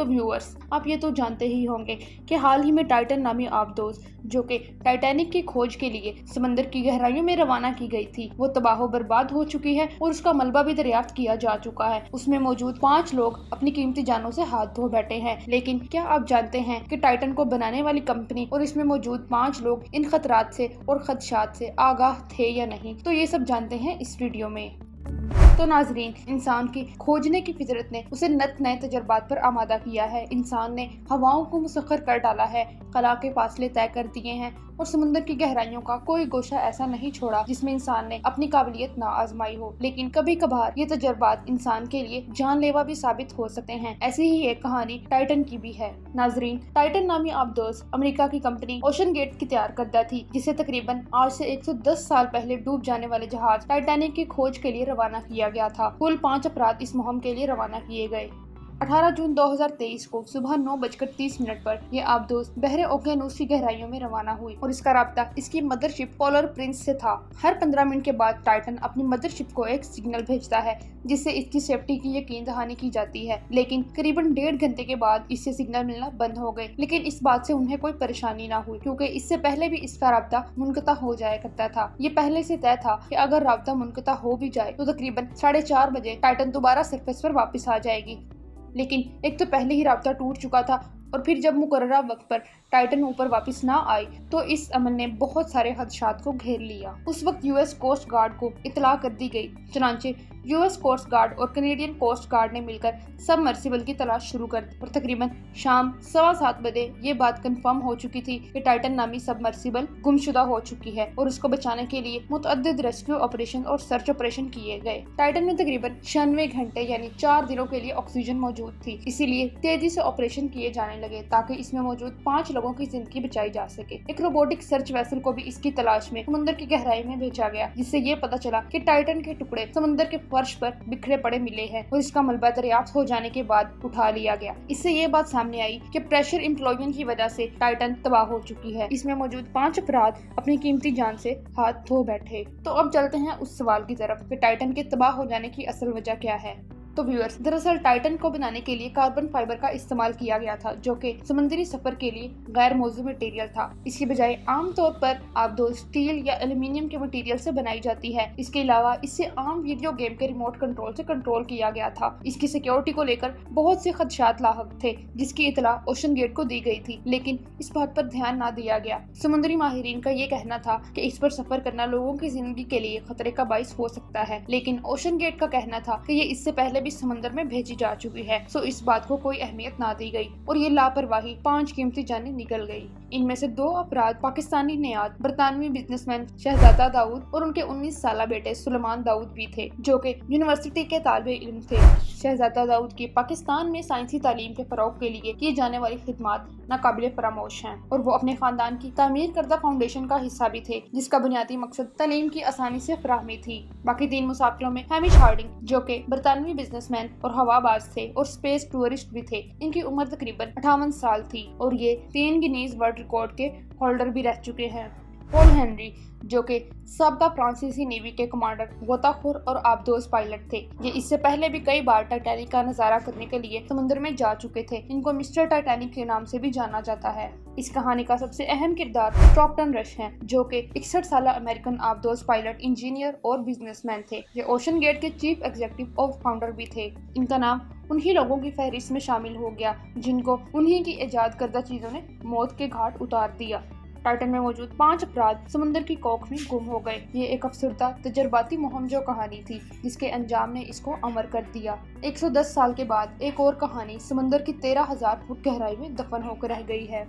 तो व्यूअर्स, आप ये तो जानते ही होंगे कि हाल ही में टाइटन नामी आबदोज, जो कि टाइटैनिक की खोज के लिए समंदर की गहराइयों में रवाना की गई थी, वो तबाह बर्बाद हो चुकी है और उसका मलबा भी दरियाफ्त किया जा चुका है। उसमें मौजूद 5 लोग अपनी कीमती जानों से हाथ धो बैठे हैं। लेकिन क्या आप जानते हैं कि टाइटन को बनाने वाली कंपनी और इसमें मौजूद 5 लोग इन खतरात से और खदशात से आगाह थे या नहीं? तो ये सब जानते हैं इस वीडियो में। तो नाजरीन, इंसान की खोजने की फितरत ने उसे नत नए तजर्बात पर आमादा किया है। इंसान ने हवाओं को मुसख्खर कर डाला है, कला के फासले तय कर दिए हैं और समुद्र की गहराइयों का कोई गोशा ऐसा नहीं छोड़ा जिसमें इंसान ने अपनी काबिलियत ना आजमाई हो। लेकिन कभी कभार ये तजर्बात इंसान के लिए जानलेवा भी साबित हो सकते हैं। ऐसी ही एक कहानी टाइटन की भी है। नाजरीन, टाइटन नामी आबदोज अमेरिका की कंपनी ओशन गेट की तैयार करदा थी, जिसे तकरीबन आज से 110 साल पहले डूब जाने वाले जहाज टाइटैनिक की खोज के लिए रवाना किया गया था। कुल 5 अफराद इस मुहिम के लिए रवाना किए गए। 18 जून 2023 को सुबह 9:30 पर यह आबदोज बहरे ओकेनूस की गहराइयों में रवाना हुई और इसका राब्ता इसकी मदरशिप पोलर प्रिंस से था। हर 15 मिनट के बाद टाइटन अपनी मदरशिप को एक सिग्नल भेजता है जिससे इसकी सेफ्टी की यकीन दहानी की जाती है। लेकिन करीबन 1.5 घंटे के बाद इससे सिग्नल मिलना बंद हो गए। लेकिन इस बात से उन्हें कोई परेशानी ना हुई, क्योंकि इससे पहले भी इसका राब्ता मुनक़ता हो जाया करता था। ये पहले से तय था कि अगर राब्ता मुनक़ता हो भी जाए तो तकरीबन 4:30 बजे टाइटन दोबारा सरफेस पर वापस आ जाएगी। लेकिन एक तो पहले ही राब्ता टूट चुका था और फिर जब मुकर्ररा वक्त पर टाइटन ऊपर वापस ना आई तो इस अमल ने बहुत सारे खदशात को घेर लिया। उस वक्त यूएस कोस्ट गार्ड को इतला कर दी गई। चनांचे यूएस कोस्ट गार्ड और कनेडियन कोस्ट गार्ड ने मिलकर सबमर्सिबल की तलाश शुरू कर दी और तकरीबन शाम 7:15 बजे ये बात कंफर्म हो चुकी थी कि टाइटन नामी सबमर्सिबल गुमशुदा हो चुकी है और उसको बचाने के लिए मुतअद्दिद रेस्क्यू ऑपरेशन और सर्च ऑपरेशन किए गए। टाइटन में तकरीबन 96 घंटे यानी 4 दिनों के लिए ऑक्सीजन मौजूद थी, इसीलिए तेजी से ऑपरेशन किए जाने लगे ताकि इसमें मौजूद 5 लोगों की जिंदगी बचाई जा सके। एक रोबोटिक सर्च वेसल को भी इसकी तलाश में समुद्र की गहराई में भेजा गया, जिससे ये पता चला कि टाइटन के टुकड़े समुद्र के फर्श पर बिखरे पड़े मिले हैं और इसका मलबा दरियाफ्त हो जाने के बाद उठा लिया गया। इससे ये बात सामने आई कि प्रेशर इम्प्लोजन की वजह से टाइटन तबाह हो चुकी है। इसमें मौजूद 5 अफराद अपनी कीमती जान से हाथ धो बैठे। तो अब चलते हैं उस सवाल की तरफ कि टाइटन के तबाह हो जाने की असल वजह क्या है। तो व्यूअर्स, दरअसल टाइटन को बनाने के लिए कार्बन फाइबर का इस्तेमाल किया गया था, जो कि समुद्री सफर के लिए गैर मौजू मटेरियल था। इसकी बजाय आमतौर पर आबदोज स्टील या एल्यूमिनियम के मटेरियल से बनाई जाती है। इसके अलावा इसे आम वीडियो गेम के रिमोट कंट्रोल से कंट्रोल किया गया था। इसकी सिक्योरिटी को लेकर बहुत से खदशात लाहक थे, जिसकी इतला ओशन गेट को दी गई थी, लेकिन इस बात पर ध्यान ना दिया गया। समुद्री माहिरीन का ये कहना था कि इस पर सफर करना लोगों की जिंदगी के लिए खतरे का बाइस हो सकता है, लेकिन ओशन गेट का कहना था कि ये इससे पहले भी समंदर में भेजी जा चुकी है, सो इस बात को कोई अहमियत ना दी गई और ये लापरवाही 5 कीमती जानें निकल गई। इनमें से 2 अपराध पाकिस्तानी नियाद बरतानवी बिजनेसमैन शहजादा दाऊद और उनके 19 साला बेटे सुलेमान दाऊद भी थे, जो कि यूनिवर्सिटी के तालिबे इल्म थे। शहजादा दाऊद की पाकिस्तान में साइंसी तालीम के फरोग के लिए की जाने वाली खिदमात नाकाबिले फरामोश हैं और वो अपने खानदान की तामीर करदा फाउंडेशन का हिस्सा भी थे, जिसका बुनियादी मकसद तालीम की आसानी से फराहमी थी। बाकी 3 मुसाफिरों में हैमिश हार्डिंग, जो कि बरतानवी बिजनेसमैन और हवाबाज थे और स्पेस टूरिस्ट भी थे। इनकी उम्र तकरीबन 58 साल थी और ये 3 गिनीज वर्ल्ड रिकॉर्ड के होल्डर भी रह चुके हैं। पॉल हेनरी, जो कि साबका फ्रांसीसी नेवी के कमांडर, गोताखोर और आबदोज पायलट थे। ये इससे पहले भी कई बार टाइटैनिक का नजारा करने के लिए समुद्र में जा चुके थे। इनको मिस्टर टाइटैनिक के नाम से भी जाना जाता है। इस कहानी का सबसे अहम किरदार स्टॉकटन रश हैं, जो कि 61 साला अमेरिकन आबदोज पायलट, इंजीनियर और बिजनेसमैन थे। ये ओशन गेट के चीफ एग्जीक्यूटिव और फाउंडर भी थे। इनका नाम उन्हीं लोगों की फहरिस्त में शामिल हो गया जिनको उन्हीं की इजाद करदा चीजों ने मौत के घाट उतार दिया। टाइटन में मौजूद 5 अपराध समुद्र की कोख में गुम हो गए। ये एक अफसरदा तजर्बाती मुहिम जो कहानी थी, जिसके अंजाम ने इसको अमर कर दिया। 110 साल के बाद एक और कहानी समुद्र की 13,000 फुट गहराई में दफन होकर रह गई है।